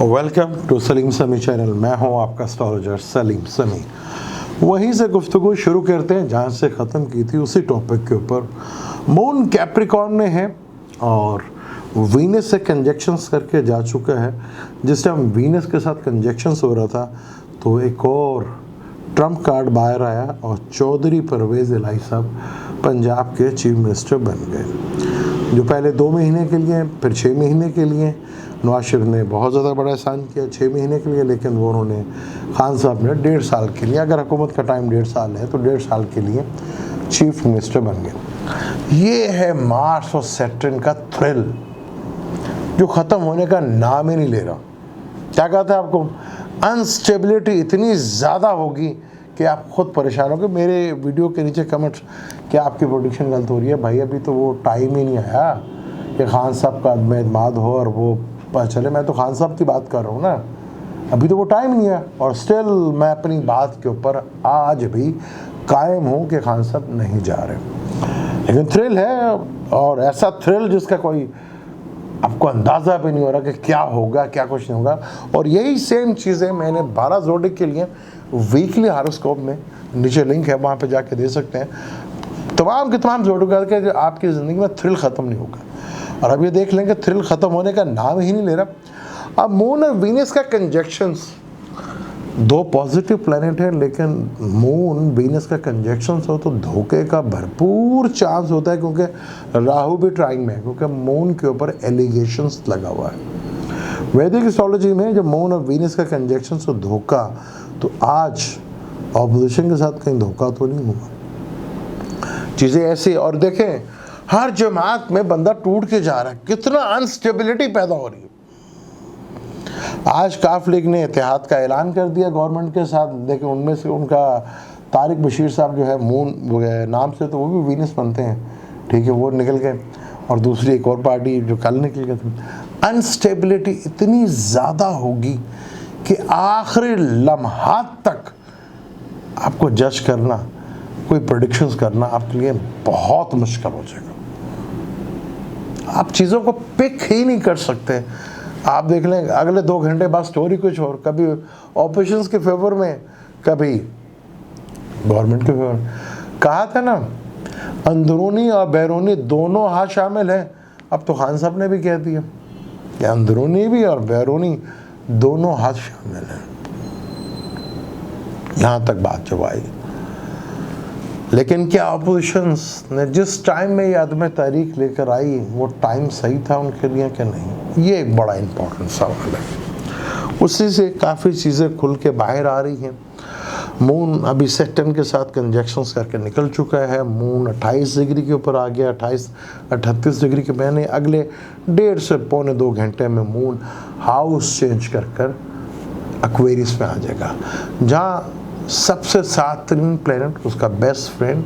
Welcome to Salim समी channel. मैं हूं आपका एस्ट्रोलॉजर सलीम समी। वहीं से गुफ्तगू शुरू करते हैं जहां से ख़त्म की थी, उसी टॉपिक के ऊपर। मून कैप्रिकॉर्न में है और वीनस से कंजक्शंस करके जा चुका है। जिस टाइम वीनस के साथ कंजक्शंस हो रहा था तो एक और ट्रम्प कार्ड बाहर आया और चौधरी परवेज़ इलाही साहब पंजाब के चीफ मिनिस्टर बन गए। जो पहले 2 महीने के लिए, फिर 6 महीने के लिए। नवाज शरीफ ने बहुत ज़्यादा बड़ा एहसान किया 6 महीने के लिए, लेकिन वो उन्होंने खान साहब ने 1.5 साल के लिए, अगर हुकूमत का टाइम 1.5 साल है तो 1.5 साल के लिए चीफ मिनिस्टर बन गए। ये है मार्स और सैटर्न का थ्रिल जो ख़त्म होने का नाम ही नहीं ले रहा। क्या कहता है आपको, अनस्टेबिलिटी इतनी ज़्यादा होगी कि आप खुद परेशान होगे। मेरे वीडियो के नीचे कमेंट्स, क्या आपकी प्रोडिक्शन गलत हो रही है? भाई अभी तो वो टाइम ही नहीं आया कि खान साहब का एतमाद हो और वो चले। मैं तो खान साहब की बात कर रहा हूँ ना, अभी तो वो टाइम नहीं है। और स्टिल मैं अपनी बात के ऊपर आज भी कायम हूँ कि खान साहब नहीं जा रहे। लेकिन थ्रिल है, और ऐसा थ्रिल जिसका कोई आपको अंदाज़ा भी नहीं हो रहा कि क्या होगा, क्या कुछ नहीं होगा। और यही सेम चीज़ें मैंने 12 ज़ोडिक के लिए वीकली हॉरोस्कोप में, नीचे लिंक है वहाँ पे जाके दे सकते हैं, तमाम के तमाम ज़ोडिक के आपकी ज़िंदगी में थ्रिल ख़त्म नहीं होगा। और अब ये देख लेंगे थ्रिल ख़त्म होने का नाम ही नहीं ले रहा। अब मून और वीनस का कंजक्शंस, 2 पॉजिटिव प्लैनेट है, लेकिन मून वीनस का कंजक्शंस हो तो धोखे का भरपूर चांस होता है, क्योंकि राहु भी ट्राइंग में है, क्योंकि मून के ऊपर एलिगेशंस लगा हुआ है। वैदिक एस्ट्रोलॉजी में जब मून और वीनस का कंजक्शंस हो धोखा, तो आज ऑपोजिशन के साथ कहीं धोखा तो नहीं हुआ। चीज़ें ऐसी, और देखें हर जमात में बंदा टूट के जा रहा है, कितना अनस्टेबिलिटी पैदा हो रही है। आज काफ लीग ने इत्तेहाद का ऐलान कर दिया गवर्नमेंट के साथ। देखिए उनमें से उनका तारिक बशीर साहब जो है मून नाम से, तो वो भी वीनस बनते हैं, ठीक है, वो निकल गए। और दूसरी एक और पार्टी जो कल निकल गई थी। अनस्टेबिलिटी इतनी ज़्यादा होगी कि आखिरी लम्हात तक आपको जज करना, कोई प्रेडिक्शंस करना आपके लिए बहुत मुश्किल हो जाएगा। आप चीज़ों को पिक ही नहीं कर सकते। आप देख लें अगले 2 घंटे बाद स्टोरी कुछ और, कभी ऑपोजिशन के फेवर में, कभी गवर्नमेंट के फेवर में। कहा था ना, अंदरूनी और बैरूनी दोनों हाथ शामिल हैं। अब तो खान साहब ने भी कह दिया कि अंदरूनी भी और बैरूनी दोनों हाथ शामिल हैं। यहाँ तक बात जब आई, लेकिन क्या अपोजिशंस ने जिस टाइम में ये अदम तहरीक लेकर आई, वो टाइम सही था उनके लिए कि नहीं? ये एक बड़ा इम्पोर्टेंट सवाल है। उसी से काफ़ी चीज़ें खुल के बाहर आ रही हैं। मून अभी सैटर्न के साथ कंजक्शंस करके निकल चुका है। मून 28 डिग्री के ऊपर आ गया, 38 डिग्री के। मैंने अगले 1.5 से पौने 2 घंटे में मून हाउस चेंज कर एक्वेरियस में आ जाएगा, जहाँ सबसे सातवीं प्लैनेट, उसका बेस्ट फ्रेंड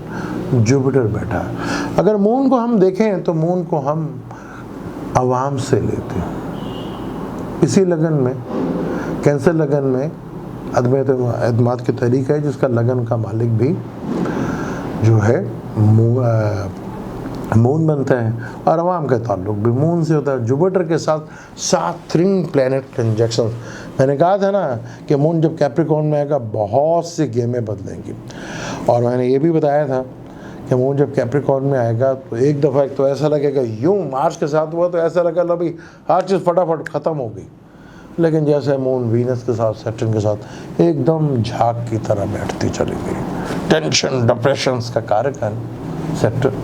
जुपिटर बैठा है। अगर मून को हम देखें तो मून को हम अवाम से लेते हैं। इसी लगन में, कैंसर लगन में एतमाद की तरीका है, जिसका लगन का मालिक भी जो है मून बनता है, और अवाम का ताल्लुक भी मून से होता है। जुपिटर के साथ 7 प्लैनेट कंजक्शन। मैंने कहा था ना कि मून जब कैप्रिकॉर्न में आएगा बहुत सी गेमें बदलेंगी। और मैंने ये भी बताया था कि मून जब कैप्रिकॉर्न में आएगा तो एक दफ़ा एक तो ऐसा लगेगा, यूँ मार्च के साथ हुआ तो ऐसा लगा अभी हर चीज़ फटाफट ख़त्म हो गई। लेकिन जैसे मून वीनस के साथ, सैटर्न के साथ एकदम झाग की तरह बैठती चली गई। टेंशन, डिप्रेशंस का कारक है सैटर्न।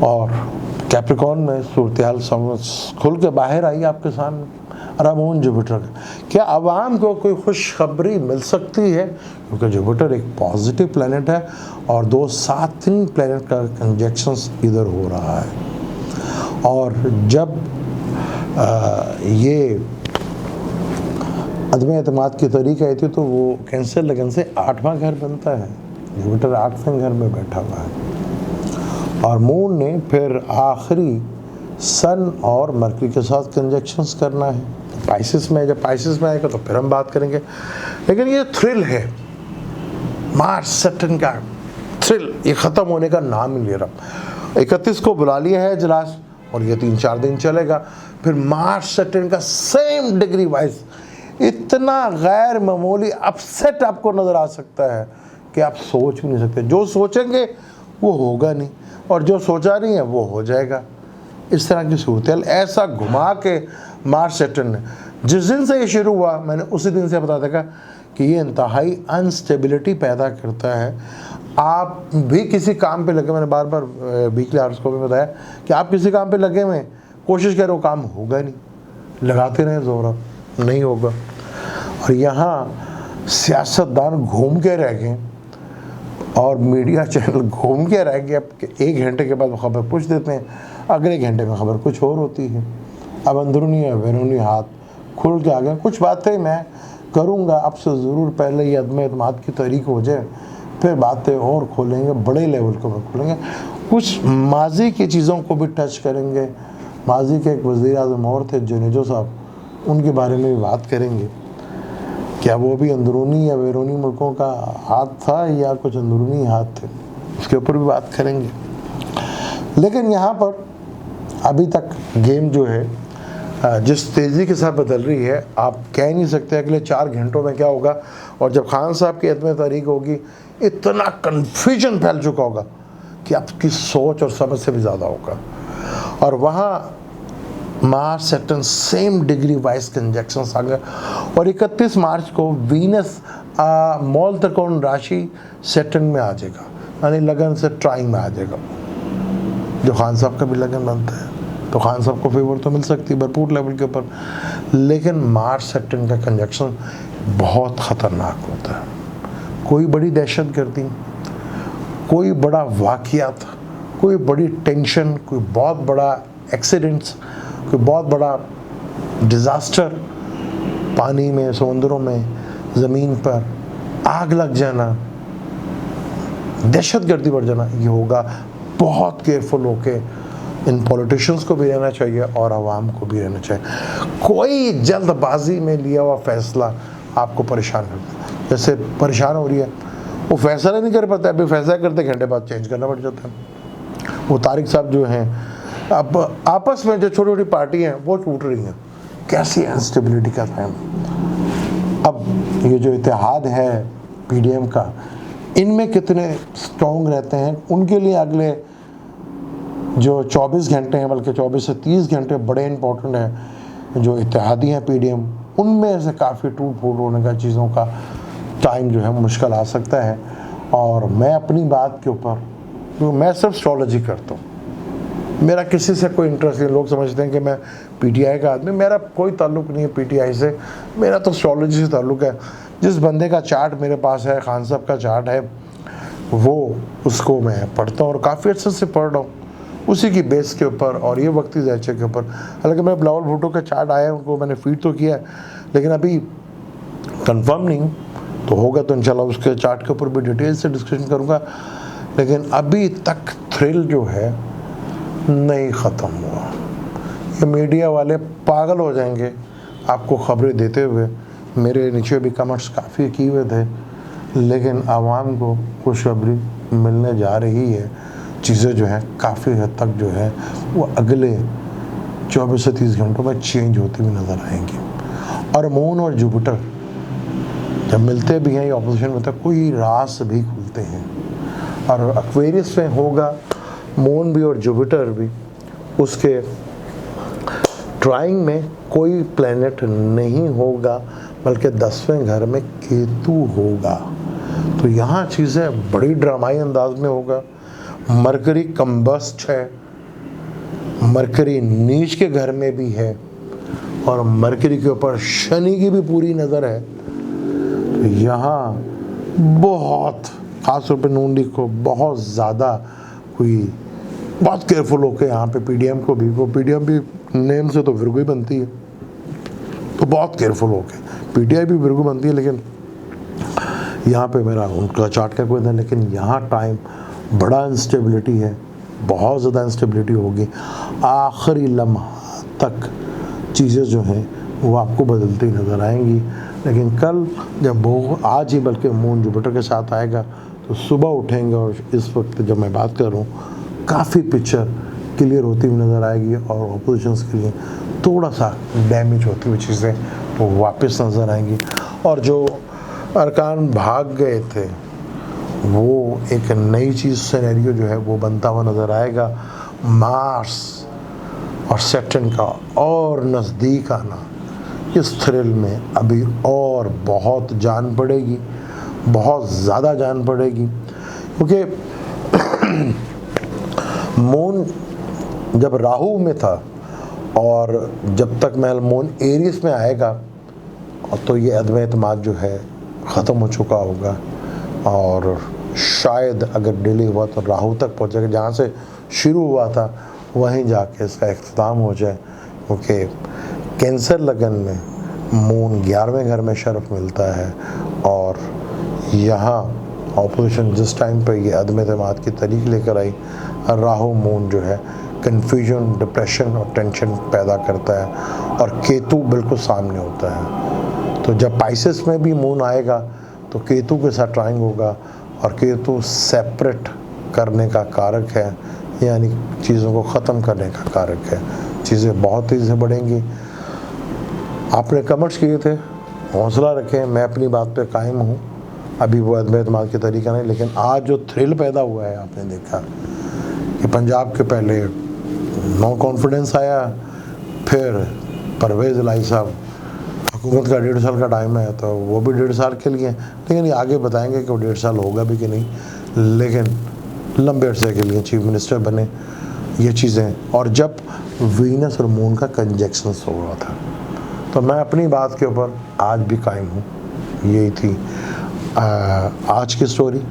और कैप्रिकॉर्न में सूरत हाल समझ खुल के बाहर आई आपके सामने। मून जुपिटर का क्या आवाम को कोई खुशखबरी मिल सकती है? क्योंकि जुपिटर एक पॉजिटिव प्लैनेट है और 2 सातवीं प्लैनेट का कंजक्शंस इधर हो रहा है। और जब ये अदम एतमाद की तरीक आई थी तो वो कैंसर लगन से 8वां घर बनता है। जुपिटर 8वें घर में बैठा हुआ है। और मून ने फिर आखिरी सन और मरकरी के साथ कंजक्शंस करना है पाइसिस में। जब पाइसिस में आएगा तो फिर हम बात करेंगे। लेकिन ये थ्रिल है, मार्स सैटर्न का थ्रिल, ये ख़त्म होने का नाम नहीं ले रहा। 31 को बुला लिया है इजलास, और ये 3-4 दिन चलेगा। फिर मार्च सैटर्न का सेम डिग्री वाइज इतना गैर मामूली अपसेट आपको नज़र आ सकता है कि आप सोच भी नहीं सकते। जो सोचेंगे वो होगा नहीं, और जो सोचा नहीं है वो हो जाएगा। इस तरह की सूरत ऐसा घुमा के मार्च सैटर्न ने जिस दिन से ये शुरू हुआ, मैंने उसी दिन से बता देगा कि ये इंतहाई अनस्टेबिलिटी पैदा करता है। आप भी किसी काम पे लगे, मैंने बार बार वीकली आवर्स को भी बताया कि आप किसी काम पे लगे हुए कोशिश करो, काम होगा नहीं, लगाते रहे जोर, अब नहीं होगा। और यहाँ सियासतदान घूम के रह गए और मीडिया चैनल घूम के रह गए। अब 1 घंटे के बाद खबर पूछ देते हैं, अगले घंटे में खबर कुछ और होती है। अब अंदरूनी या बैरूनी हाथ खुल के आ गए। कुछ बातें मैं करूँगा आपसे ज़रूर, पहले ये अदम एतमाद की तहरीक हो जाए, फिर बातें और खोलेंगे, बड़े लेवल को भी खोलेंगे। कुछ माजी की चीज़ों को भी टच करेंगे। माजी के एक वज़ीर आज़म और थे जुनेजो साहब, उनके बारे में भी बात करेंगे। क्या वो भी अंदरूनी या बैरूनी मुल्कों का हाथ था या कुछ अंदरूनी हाथ थे, उसके ऊपर भी बात करेंगे। लेकिन यहाँ पर अभी तक गेम जो है जिस तेज़ी के साथ बदल रही है, आप कह नहीं सकते अगले 4 घंटों में क्या होगा। और जब खान साहब की अदम तहरीक होगी, इतना कन्फ्यूजन फैल चुका होगा कि आपकी सोच और समझ से भी ज़्यादा होगा। और वहाँ Mars Saturn same degree wise conjunctions आ गए। और 31 मार्च को वीनस मूल त्रिकोण राशि सैटर्न में आ जाएगा, यानी लगन से ट्राइंग में आ जाएगा। जो खान साहब का भी लगन बनता है तो खान साहब को फेवर तो मिल सकती है भरपूर लेवल के ऊपर, लेकिन मार्च सैटर्न का कंजक्शन बहुत ख़तरनाक होता है। कोई बड़ी दहशतगर्दी, कोई बड़ा वाक़ियात, कोई बड़ी टेंशन, कोई बहुत बड़ा एक्सीडेंट्स, कोई बहुत बड़ा डिज़ास्टर, पानी में, समुद्रों में, ज़मीन पर आग लग जाना, दहशतगर्दी बढ़ जाना, ये होगा। बहुत केयरफुल होके इन पॉलिटिशियंस को भी रहना चाहिए और आवाम को भी रहना चाहिए। कोई जल्दबाजी में लिया हुआ फैसला आपको परेशान करता है। जैसे परेशान हो रही है, वो फैसला नहीं कर पाता, अभी फैसला करते घंटे बाद चेंज करना पड़ जाता है। वो तारिक साहब जो हैं, अब आपस में जो छोटी छोटी पार्टी हैं वो टूट रही हैं। कैसी इंस्टेबिलिटी का टाइम। अब ये जो इत्तेहाद है पीडीएम का, इनमें कितने स्ट्रॉन्ग रहते हैं, उनके लिए अगले जो 24 घंटे हैं, बल्कि 24 से 30 घंटे बड़े इंपॉर्टेंट हैं। जो इत्तेहादी हैं पीडीएम, उनमें से काफ़ी टूट फूट होने का, चीज़ों का टाइम जो है मुश्किल आ सकता है। और मैं अपनी बात के ऊपर, तो मैं सिर्फ एस्ट्रोलॉजी करता हूँ, मेरा किसी से कोई इंटरेस्ट नहीं। लोग समझते हैं कि मैं पीटीआई का आदमी, मेरा कोई ताल्लुक़ नहीं है पीटीआई से, मेरा तो एस्ट्रोलॉजी से ताल्लुक़ है। जिस बंदे का चार्ट मेरे पास है, खान साहब का चार्ट है, वो उसको मैं पढ़ता हूँ और काफ़ी अच्छे से पढ़ रहा हूँ उसी की बेस के ऊपर और ये वक्ती ज़ायचे के ऊपर। हालांकि मैं बिलावल भुट्टो का चार्ट आया है, उनको मैंने फीड तो किया है, लेकिन अभी कंफर्म नहीं तो होगा तो इंशाल्लाह उसके चार्ट के ऊपर भी डिटेल से डिस्कशन करूँगा। लेकिन अभी तक थ्रिल जो है नहीं ख़त्म हुआ। ये मीडिया वाले पागल हो जाएंगे आपको खबरें देते हुए। मेरे नीचे भी कमेंट्स काफ़ी किए हुए थे, लेकिन आवाम को खुशखबरी मिलने जा रही है। चीज़ें जो हैं काफ़ी हद तक जो है वो अगले 24 से 30 घंटों में चेंज होती हुई नज़र आएंगी। और मून और जुपिटर जब मिलते भी हैं या ऑपोजिशन में, तो कोई राज भी खुलते हैं। और एक्वेरियस में होगा मून भी और जुपिटर भी, उसके ड्राइंग में कोई प्लैनेट नहीं होगा, बल्कि 10वें घर में केतु होगा। तो यहाँ चीज़ें बड़ी ड्रामाई अंदाज में होगा। मरकरी कम्बस्ट है, मरकरी नीच के घर में भी है, और मरकरी के ऊपर शनि की भी पूरी नज़र है। तो यहाँ बहुत ख़ास तौर पर नून लीग को बहुत ज़्यादा कोई बहुत केयरफुल होकर यहाँ पे पीडीएम को भी, वो पीडीएम भी नेम से तो विरगु ही बनती है, तो बहुत केयरफुल होके पीटीआई भी विरगु बनती है। लेकिन यहाँ पे मेरा उनका चार्ट का कोई था, लेकिन यहाँ टाइम बड़ा इंस्टेबिलिटी है, बहुत ज़्यादा इंस्टेबिलिटी होगी। आखिरी लम्हा तक चीज़ें जो हैं वो आपको बदलती नज़र आएंगी। लेकिन कल जब वो, आज ही बल्कि मून जुपिटर के साथ आएगा, तो सुबह उठेंगे और इस वक्त जब मैं बात कर रहा हूँ काफ़ी पिक्चर क्लियर होती हुई नज़र आएगी और ऑपोजिशंस के लिए थोड़ा सा डैमेज होती हुई चीज़ें वो वापस नज़र आएंगी। और जो अरकान भाग गए थे वो एक नई चीज़ सिनेरियो जो है वो बनता हुआ नज़र आएगा। मार्स और सैटर्न का और नज़दीक आना, इस थ्रिल में अभी और बहुत जान पड़ेगी, बहुत ज़्यादा जान पड़ेगी, क्योंकि मून जब राहु में था और जब तक महल मून एरिस में आएगा तो ये अदम एतमाद जो है ख़त्म हो चुका होगा और शायद अगर डिले हुआ तो राहु तक पहुँचेगा, जहाँ से शुरू हुआ था वहीं जाके इसका इख्तिताम हो जाए। क्योंकि कैंसर लगन में मून 11वें घर में शरफ मिलता है और यहाँ ऑपोजिशन जिस टाइम पे ये अदम एतमाद की तरीक लेकर आई, राहु मून जो है कन्फ्यूजन, डिप्रेशन और टेंशन पैदा करता है और केतु बिल्कुल सामने होता है। तो जब पाइसेस में भी मून आएगा तो केतु के साथ ट्राइंग होगा और केतु सेपरेट करने का कारक है, यानी चीज़ों को ख़त्म करने का कारक है। चीज़ें बहुत तेज़ी से बढ़ेंगी। आपने कमेंट्स किए थे, हौसला रखें, मैं अपनी बात पे कायम हूँ। अभी वो अदम एतमाद के तरीका नहीं, लेकिन आज जो थ्रिल पैदा हुआ है आपने देखा कि पंजाब के पहले नो कॉन्फिडेंस आया, फिर परवेज़ इलाही साहब, हुकूमत का 1.5 साल का टाइम है तो वो भी 1.5 साल के लिए, लेकिन ये आगे बताएंगे कि वो 1.5 साल होगा भी कि नहीं, लेकिन लंबे अरसे के लिए चीफ मिनिस्टर बने ये चीज़ें। और जब वीनस और मून का कंजक्शंस हो रहा था, तो मैं अपनी बात के ऊपर आज भी कायम हूँ। यही थी आज की स्टोरी।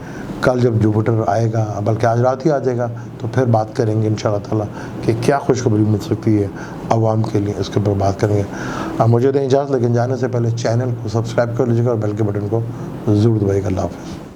कल जब जुपिटर आएगा, बल्कि आज रात ही आ जाएगा, तो फिर बात करेंगे इंशाल्लाह ताला कि क्या खुशखबरी मिल सकती है आवाम के लिए, इसके ऊपर बात करेंगे। अब मुझे दें इजाज़त, लेकिन जाने से पहले चैनल को सब्सक्राइब कर लीजिएगा और बेल के बटन को ज़रूर दबाइएगा। अल्लाह हाफ़िज़।